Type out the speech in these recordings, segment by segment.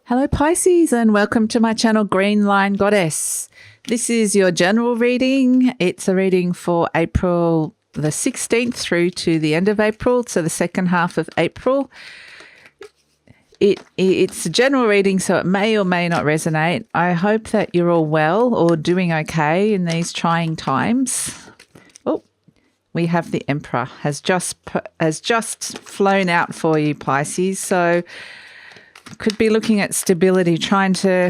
Hello Pisces, and welcome to my channel GreenLion Goddess. This is your general reading. It's a reading for April the 16th through to the end of April, so the second half of April. It's a general reading, so it may or may not resonate. I hope that you're all well or doing okay in these trying times. Oh, we have the Emperor has just flown out for you, Pisces. So could be looking at stability,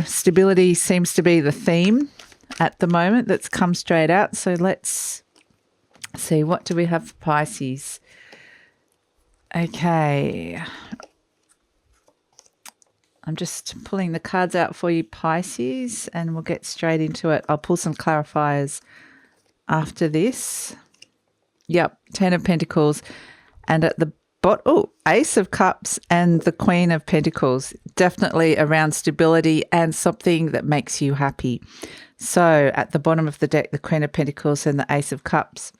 stability seems to be the theme at the moment that's come straight out. So let's see, what do we have for Pisces? Okay. I'm just pulling the cards out for you, Pisces, and we'll get straight into it. I'll pull some clarifiers after this. Yep, 10 of Pentacles. And at the Ace of Cups and the Queen of Pentacles, definitely around stability and something that makes you happy. So at the bottom of the deck, the Queen of Pentacles and the Ace of Cups.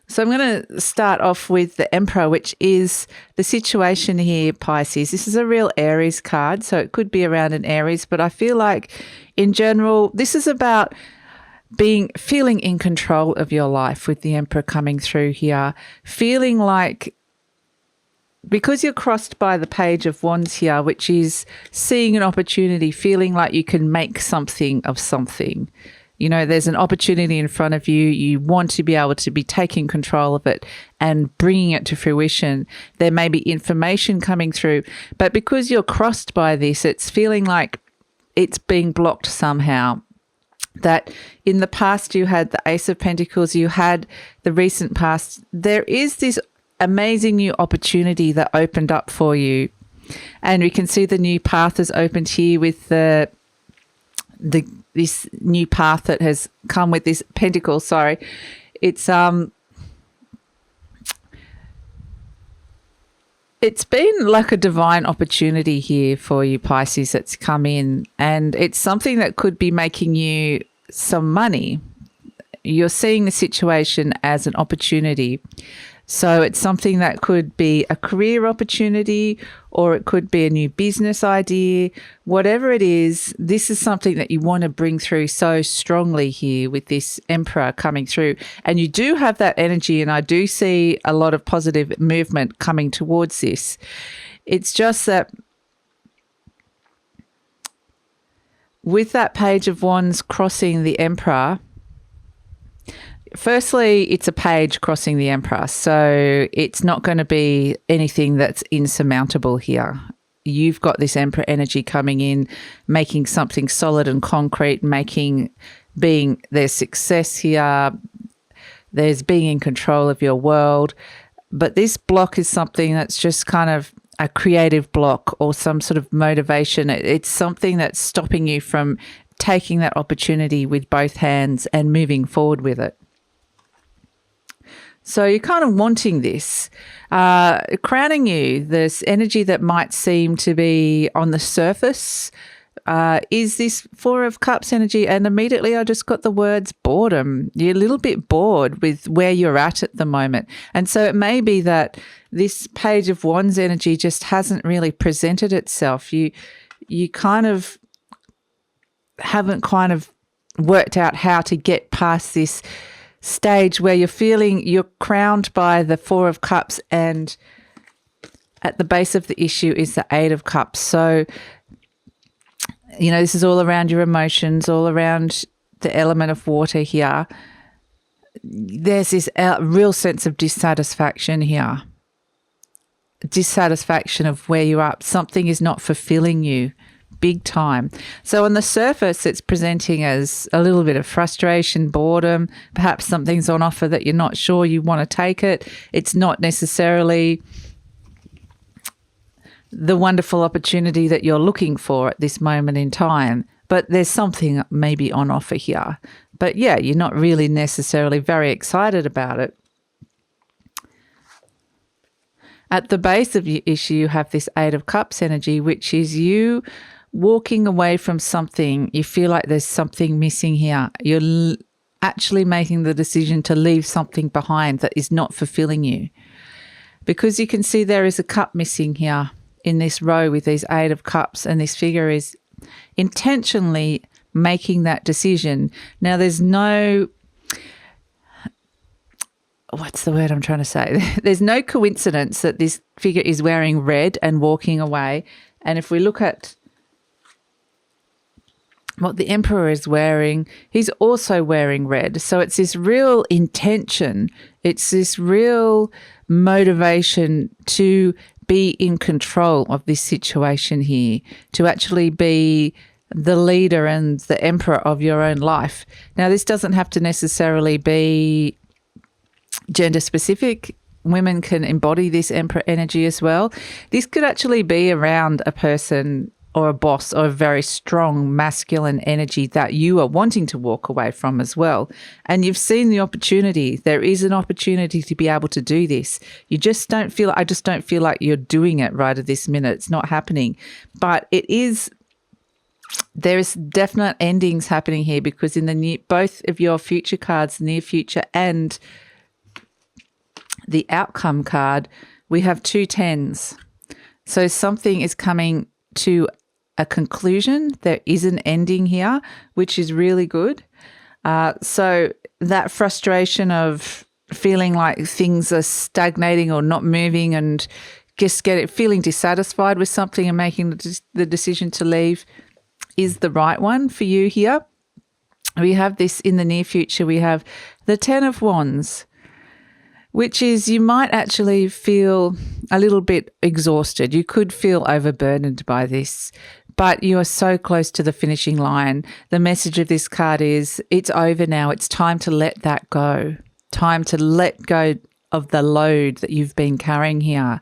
So I'm going to start off with the Emperor, which is the situation here, Pisces. This is a real Aries card, so it could be around an Aries, but I feel like in general, this is about feeling in control of your life with the Emperor coming through here, feeling like, because you're crossed by the Page of Wands here, which is seeing an opportunity, feeling like you can make something of something. You know, there's an opportunity in front of you. You want to be able to be taking control of it and bringing it to fruition. There may be information coming through, but because you're crossed by this, it's feeling like it's being blocked somehow. That in the past you had the Ace of Pentacles, you had the recent past. There is this amazing new opportunity that opened up for you, and we can see the new path has opened here with this new path that has come with this pentacle. Sorry, it's been like a divine opportunity here for you, Pisces, that's come in, and it's something that could be making you some money. You're seeing the situation as an opportunity. So it's something that could be a career opportunity, or it could be a new business idea. Whatever it is, this is something that you want to bring through so strongly here with this Emperor coming through. And you do have that energy, and I do see a lot of positive movement coming towards this. It's just that with that Page of Wands crossing the Emperor, firstly, it's a page crossing the Emperor, so it's not going to be anything that's insurmountable here. You've got this Emperor energy coming in, making something solid and concrete, there's success here, there's being in control of your world. But this block is something that's just kind of a creative block or some sort of motivation. It's something that's stopping you from taking that opportunity with both hands and moving forward with it. So you're kind of wanting this, crowning you, this energy that might seem to be on the surface is this Four of Cups energy. And immediately I just got the words boredom. You're a little bit bored with where you're at the moment. And so it may be that this Page of Wands energy just hasn't really presented itself. You kind of haven't kind of worked out how to get past this stage where you're feeling you're crowned by the Four of Cups, and at the base of the issue is the Eight of Cups. So, you know, this is all around your emotions, all around the element of water here. There's this real sense of dissatisfaction here. Dissatisfaction of where you're at. Something is not fulfilling you big time. So on the surface, it's presenting as a little bit of frustration, boredom. Perhaps something's on offer that you're not sure you want to take it. It's not necessarily the wonderful opportunity that you're looking for at this moment in time, but there's something maybe on offer here. But yeah, you're not really necessarily very excited about it. At the base of your issue, you have this Eight of Cups energy, which is you walking away from something. You feel like there's something missing here. You're actually making the decision to leave something behind that is not fulfilling you, because you can see there is a cup missing here in this row with these 8 of Cups, and this figure is intentionally making that decision. Now, there's no, what's the word I'm trying to say? There's no coincidence that this figure is wearing red and walking away. And if we look at what the Emperor is wearing, he's also wearing red. So it's this real intention. It's this real motivation to be in control of this situation here, to actually be the leader and the emperor of your own life. Now, this doesn't have to necessarily be gender specific. Women can embody this emperor energy as well. This could actually be around a person or a boss or a very strong masculine energy that you are wanting to walk away from as well. And you've seen the opportunity. There is an opportunity to be able to do this. You just don't feel, I just don't feel like you're doing it right at this minute. It's not happening. But it is, there is definite endings happening here, because in the near, both of your future cards, near future and the outcome card, we have 2 tens. So something is coming to a conclusion. There is an ending here, which is really good. So that frustration of feeling like things are stagnating or not moving and just feeling dissatisfied with something and making the decision to leave is the right one for you here. We have this in the near future. We have the 10 of Wands, which is you might actually feel a little bit exhausted. You could feel overburdened by this, but you are so close to the finishing line. The message of this card is it's over now. It's time to let that go. Time to let go of the load that you've been carrying here,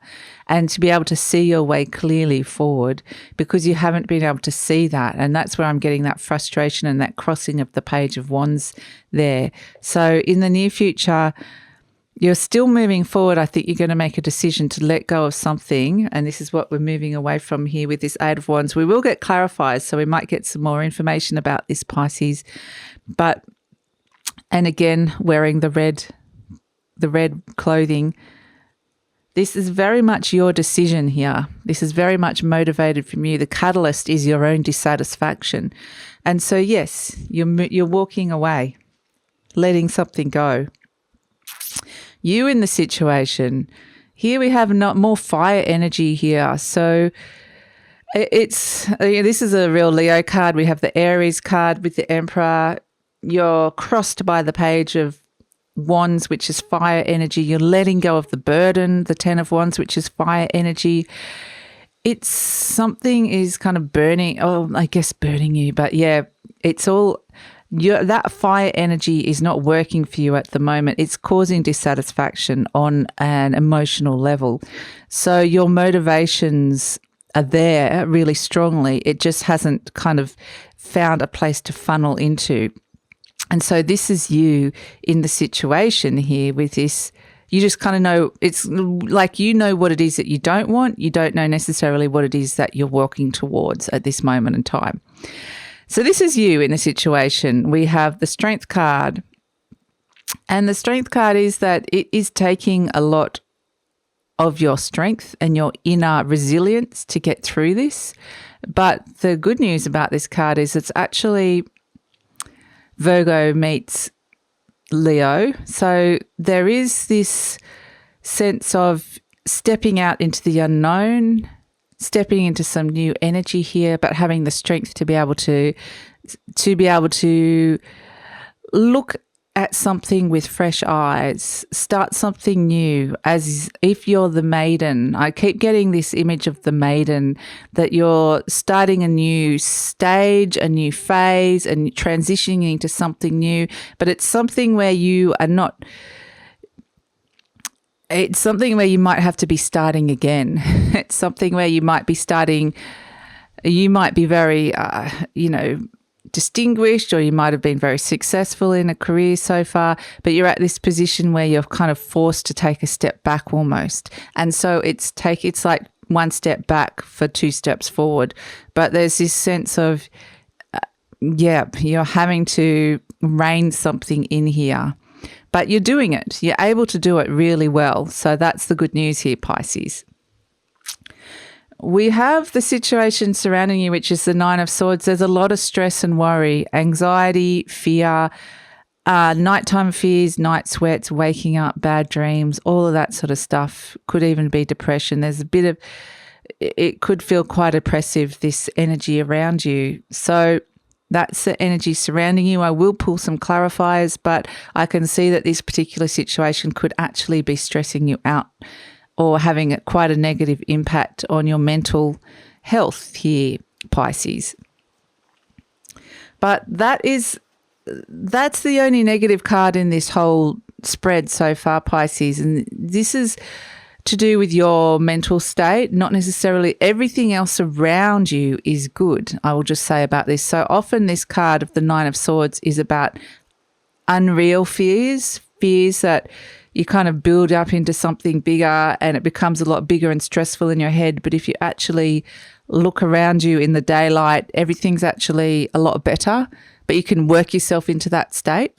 and to be able to see your way clearly forward, because you haven't been able to see that. And that's where I'm getting that frustration and that crossing of the Page of Wands there. So in the near future, you're still moving forward. I think you're going to make a decision to let go of something, and this is what we're moving away from here with this 8 of Wands. We will get clarified, so we might get some more information about this, Pisces. But, and again, wearing the red clothing, this is very much your decision here. This is very much motivated from you. The catalyst is your own dissatisfaction. And so, yes, you're walking away, letting something go. You in the situation. Here we have more fire energy here. So this is a real Leo card. We have the Aries card with the Emperor. You're crossed by the Page of Wands, which is fire energy. You're letting go of the burden, the 10 of Wands, which is fire energy. It's something is kind of burning, burning you, but yeah, it's all, that fire energy is not working for you at the moment. It's causing dissatisfaction on an emotional level. So your motivations are there really strongly. It just hasn't kind of found a place to funnel into. And so this is you in the situation here with this. You just kind of know, it's like you know what it is that you don't want. You don't know necessarily what it is that you're walking towards at this moment in time. So this is you in a situation. We have the Strength card. And the Strength card is that it is taking a lot of your strength and your inner resilience to get through this. But the good news about this card is it's actually Virgo meets Leo. So there is this sense of stepping out into the unknown, stepping into some new energy here, but having the strength to be able to look at something with fresh eyes, start something new, as if you're the maiden. I keep getting this image of the maiden, that you're starting a new stage, a new phase, and transitioning into something new, but it's something where you are not, it's something where you might have to be starting again. It's something where you might be starting, you might be very, distinguished, or you might have been very successful in a career so far, but you're at this position where you're kind of forced to take a step back almost. And so it's like one step back for 2 steps forward. But there's this sense of, you're having to rein something in here. But you're doing it. You're able to do it really well. So that's the good news here, Pisces. We have the situation surrounding you, which is the Nine of Swords. There's a lot of stress and worry, anxiety, fear, nighttime fears, night sweats, waking up, bad dreams, all of that sort of stuff. Could even be depression. There's a bit of, it could feel quite oppressive, this energy around you. So that's the energy surrounding you. I will pull some clarifiers, but I can see that this particular situation could actually be stressing you out or having quite a negative impact on your mental health here, Pisces. But that's the only negative card in this whole spread so far, Pisces. And this is to do with your mental state, not necessarily everything else around you is good, I will just say about this. So often this card of the Nine of Swords is about unreal fears that you kind of build up into something bigger and it becomes a lot bigger and stressful in your head. But if you actually look around you in the daylight, everything's actually a lot better, but you can work yourself into that state.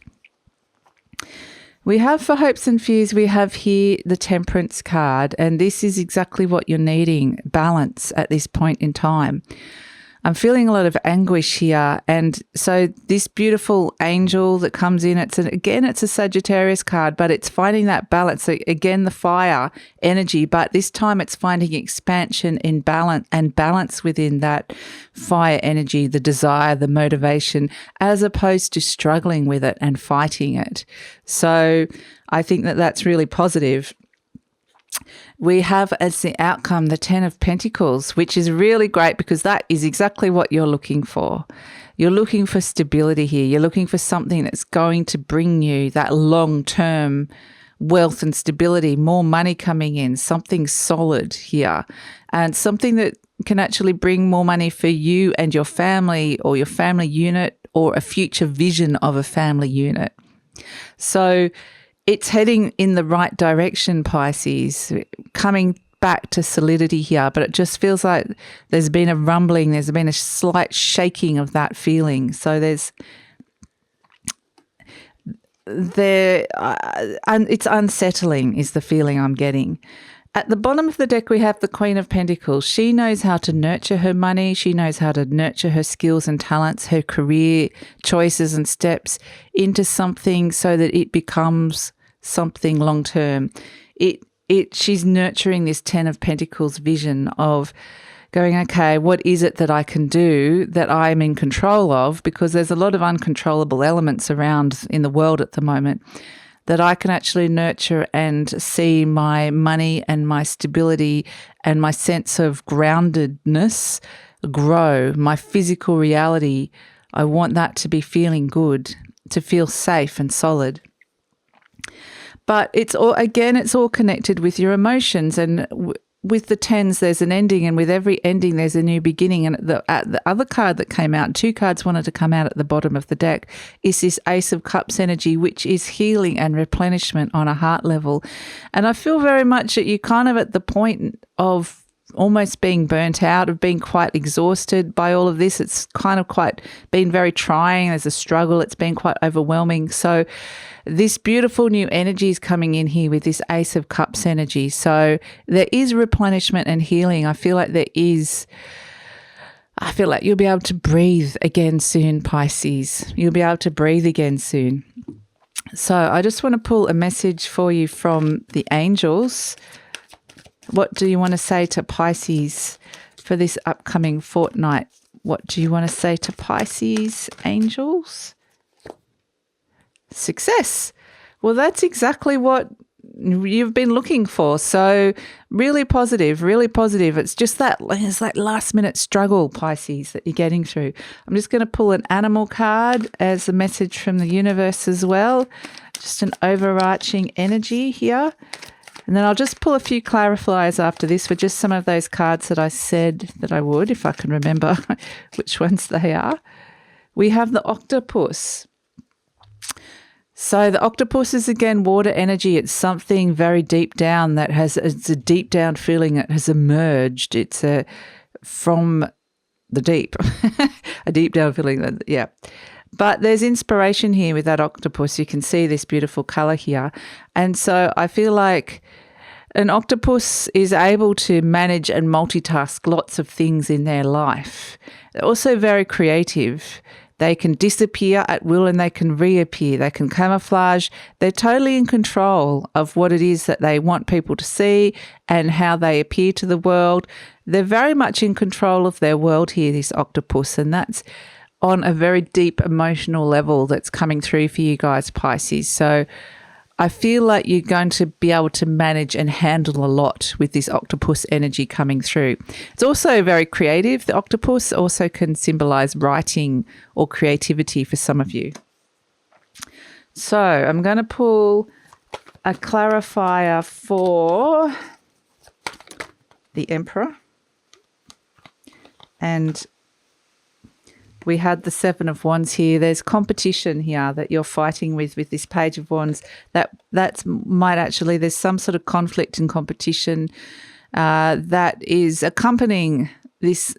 We have for hopes and fears, we have here the Temperance card, and this is exactly what you're needing, balance at this point in time. I'm feeling a lot of anguish here. And so this beautiful angel that comes in, it's a Sagittarius card, but it's finding that balance. So again, the fire energy, but this time it's finding expansion in balance and balance within that fire energy, the desire, the motivation, as opposed to struggling with it and fighting it. So I think that that's really positive. We have as the outcome the Ten of Pentacles, which is really great because that is exactly what you're looking for. You're looking for stability here. You're looking for something that's going to bring you that long-term wealth and stability, more money coming in, something solid here, and something that can actually bring more money for you and your family or your family unit or a future vision of a family unit. So it's heading in the right direction, Pisces, coming back to solidity here, but it just feels like there's been a rumbling, there's been a slight shaking of that feeling. So it's unsettling is the feeling I'm getting. At the bottom of the deck, we have the Queen of Pentacles. She knows how to nurture her money. She knows how to nurture her skills and talents, her career choices and steps into something so that it becomes something long-term. She's nurturing this Ten of Pentacles vision of going, okay, what is it that I can do that I'm in control of? Because there's a lot of uncontrollable elements around in the world at the moment that I can actually nurture and see my money and my stability and my sense of groundedness grow, my physical reality. I want that to be feeling good, to feel safe and solid. But it's all connected with your emotions, and with the tens, there's an ending, and with every ending, there's a new beginning. And the other card that came out, two cards wanted to come out at the bottom of the deck, is this Ace of Cups energy, which is healing and replenishment on a heart level. And I feel very much that you're kind of at the point of almost being burnt out, of being quite exhausted by all of this. It's kind of quite been very trying. There's a struggle. It's been quite overwhelming. So this beautiful new energy is coming in here with this Ace of Cups energy. So there is replenishment and healing. I feel like you'll be able to breathe again soon, Pisces. You'll be able to breathe again soon. So I just want to pull a message for you from the angels. What do you want to say to Pisces for this upcoming fortnight? What do you want to say to Pisces, angels? Success. Well, that's exactly what you've been looking for. So really positive, really positive. It's just it's like last minute struggle, Pisces, that you're getting through. I'm just going to pull an animal card as a message from the universe as well. Just an overarching energy here. And then I'll just pull a few clarifiers after this for just some of those cards that I said that I would, if I can remember which ones they are. We have the octopus. So the octopus is, again, water energy. It's something very deep down it's a deep down feeling that has emerged. It's from the deep, a deep down feeling yeah. But there's inspiration here with that octopus. You can see this beautiful color here. And so I feel like An octopus is able to manage and multitask lots of things in their life. They're also very creative. They can disappear at will and they can reappear. They can camouflage. They're totally in control of what it is that they want people to see and how they appear to the world. They're very much in control of their world here, this octopus, and that's on a very deep emotional level that's coming through for you guys, Pisces. So I feel like you're going to be able to manage and handle a lot with this octopus energy coming through. It's also very creative. The octopus also can symbolize writing or creativity for some of you. So I'm going to pull a clarifier for the Emperor. And we had the Seven of Wands here. There's competition here that you're fighting with this Page of Wands. There's some sort of conflict and competition that is accompanying this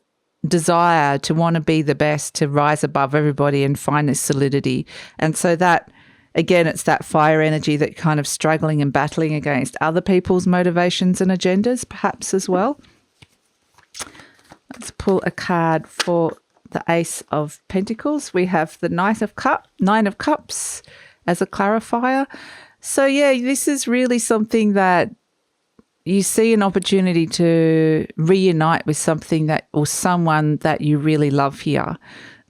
desire to want to be the best, to rise above everybody and find this solidity. And so that, again, it's that fire energy that kind of struggling and battling against other people's motivations and agendas, perhaps as well. Let's pull a card for the Ace of Pentacles. We have the Nine of Cups as a clarifier. So yeah, this is really something that you see an opportunity to reunite with something that, or someone that you really love here.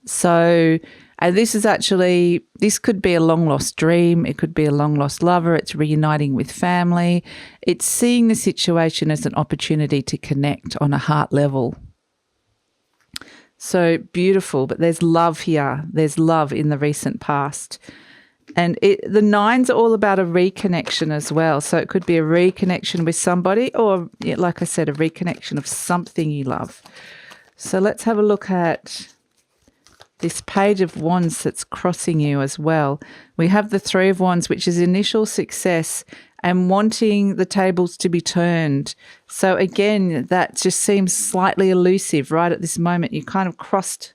So, and this could be a long lost dream. It could be a long lost lover. It's reuniting with family. It's seeing the situation as an opportunity to connect on a heart level. So beautiful, but there's love here. There's love in the recent past. And the nines are all about a reconnection as well. So it could be a reconnection with somebody or, like I said, a reconnection of something you love. So let's have a look at this Page of Wands that's crossing you as well. We have the Three of Wands, which is initial success and wanting the tables to be turned. So again, that just seems slightly elusive right at this moment. You're kind of crossed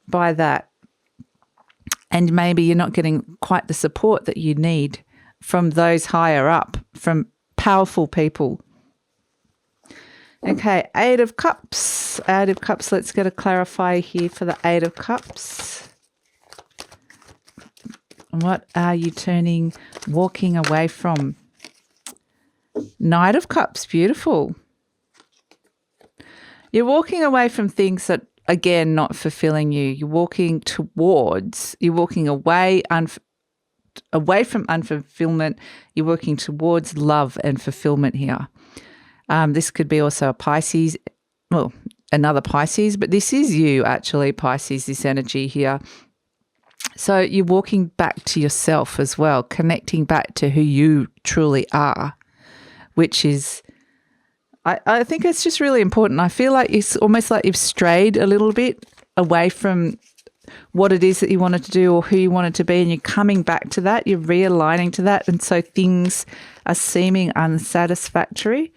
by that. And maybe you're not getting quite the support that you need from those higher up, from powerful people. Okay, Eight of Cups. Eight of Cups, let's get a clarifier here for the Eight of Cups. What are you walking away from? Knight of Cups, beautiful. You're walking away from things that, again, not fulfilling you. You're walking away from unfulfillment. You're working towards love and fulfillment here. This could be also a Pisces, well, another Pisces, but this is you actually, Pisces, this energy here. So you're walking back to yourself as well, connecting back to who you truly are, which is, I think it's just really important. I feel like it's almost like you've strayed a little bit away from what it is that you wanted to do or who you wanted to be, and you're coming back to that, you're realigning to that, and so things are seeming unsatisfactory.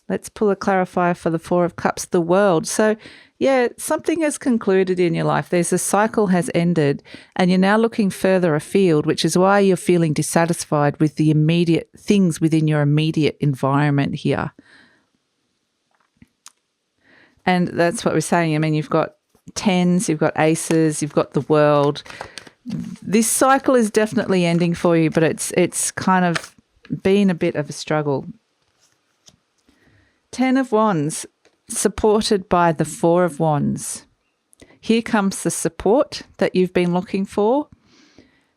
Let's pull a clarifier for the Four of Cups, the World. So, yeah, something has concluded in your life. There's a cycle has ended and you're now looking further afield, which is why you're feeling dissatisfied with the immediate things within your immediate environment here. And that's what we're saying. I mean, you've got tens, you've got aces, you've got the World. This cycle is definitely ending for you, but it's kind of been a bit of a struggle. Ten of Wands, supported by the Four of Wands. Here comes the support that you've been looking for.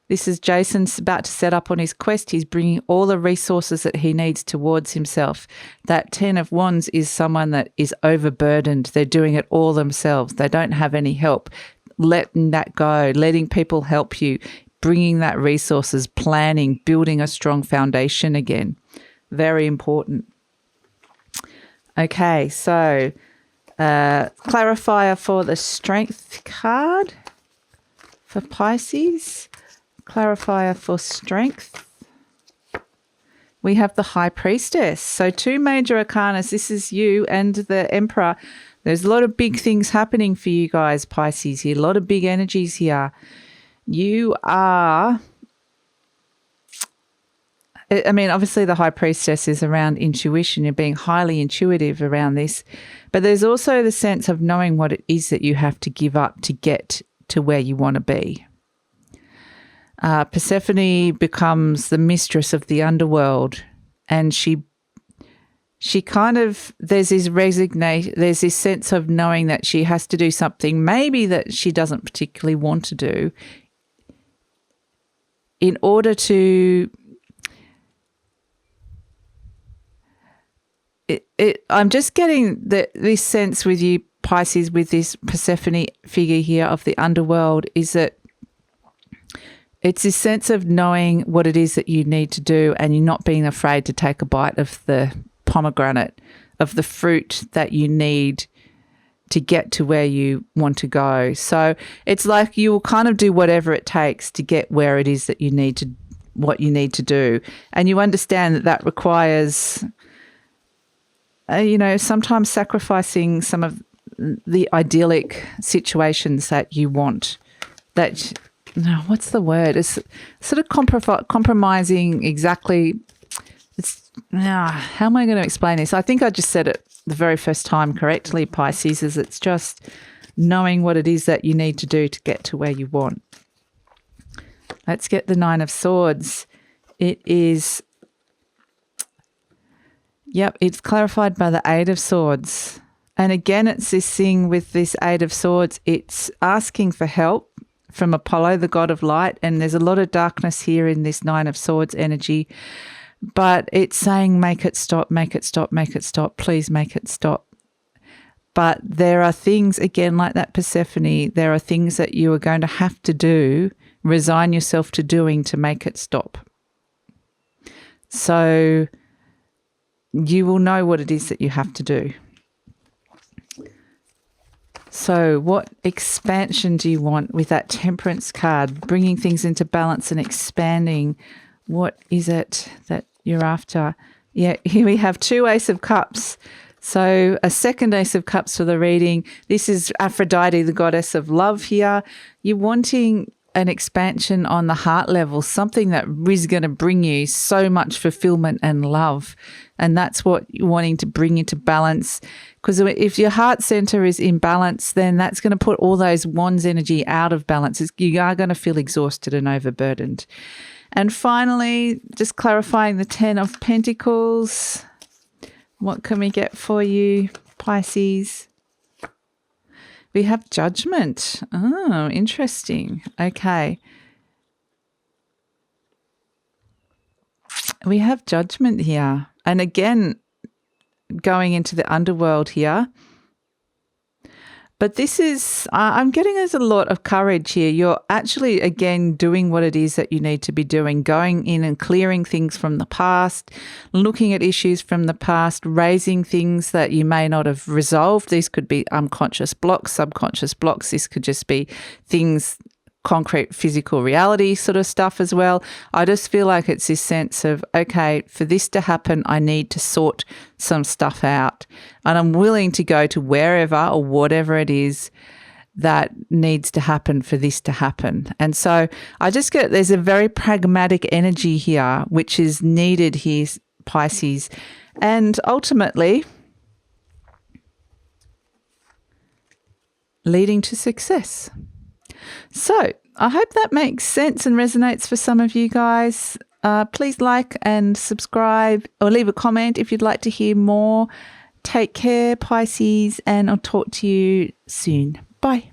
This is Jason's about to set up on his quest. He's bringing all the resources that he needs towards himself. That Ten of Wands is someone that is overburdened. They're doing it all themselves. They don't have any help. Letting that go, letting people help you, bringing that resources, planning, building a strong foundation again. Very important. Okay, so clarifier for the Strength card for Pisces. Clarifier for Strength. We have the High Priestess. So two major arcanas. This is you and the Emperor. There's a lot of big things happening for you guys, Pisces, here. A lot of big energies here. You are I mean, obviously the High Priestess is around intuition. You're being highly intuitive around this. But there's also the sense of knowing what it is that you have to give up to get to where you want to be. Persephone becomes the mistress of the underworld, and she kind of, there's this resignation, there's this sense of knowing that she has to do something maybe that she doesn't particularly want to do in order to I'm just getting this sense with you, Pisces, with this Persephone figure here of the underworld, is that it's this sense of knowing what it is that you need to do, and you're not being afraid to take a bite of the pomegranate, of the fruit that you need to get to where you want to go. So it's like you will kind of do whatever it takes to get where it is that you need to, what you need to do. And you understand that that requires, sometimes sacrificing some of the idyllic situations that you want. That, no, what's the word? It's sort of compromising exactly. How am I going to explain this? I think I just said it the very first time correctly, Pisces, is it's just knowing what it is that you need to do to get to where you want. Let's get the Nine of Swords. It is, it's clarified by the Eight of Swords. And again, it's this thing with this Eight of Swords. It's asking for help from Apollo, the god of light. And there's a lot of darkness here in this Nine of Swords energy. But it's saying, make it stop, make it stop, make it stop. Please make it stop. But there are things, again, like that Persephone, there are things that you are going to have to do, resign yourself to doing to make it stop. So you will know what it is that you have to do. So what expansion do you want with that Temperance card? Bringing things into balance and expanding. What is it that you're after? Yeah, here we have two Ace of Cups. So a second Ace of Cups for the reading. This is Aphrodite, the goddess of love here. You're wanting an expansion on the heart level, something that is going to bring you so much fulfillment and love. And that's what you're wanting to bring into balance. Because if your heart center is in balance, then that's going to put all those wands energy out of balance. You are going to feel exhausted and overburdened. And finally, just clarifying the Ten of Pentacles. What can we get for you, Pisces? We have Judgment. Oh, interesting. Okay. We have Judgment here. And again, going into the underworld here. But this is, I'm getting there's a lot of courage here. You're actually, again, doing what it is that you need to be doing, going in and clearing things from the past, looking at issues from the past, raising things that you may not have resolved. These could be unconscious blocks, subconscious blocks. This could just be things, concrete physical reality sort of stuff as well. I just feel like it's this sense of, okay, for this to happen, I need to sort some stuff out. And I'm willing to go to wherever or whatever it is that needs to happen for this to happen. And so I just get, there's a very pragmatic energy here, which is needed here, Pisces. And ultimately leading to success. So I hope that makes sense and resonates for some of you guys. Please like and subscribe or leave a comment if you'd like to hear more. Take care, Pisces, and I'll talk to you soon. Bye.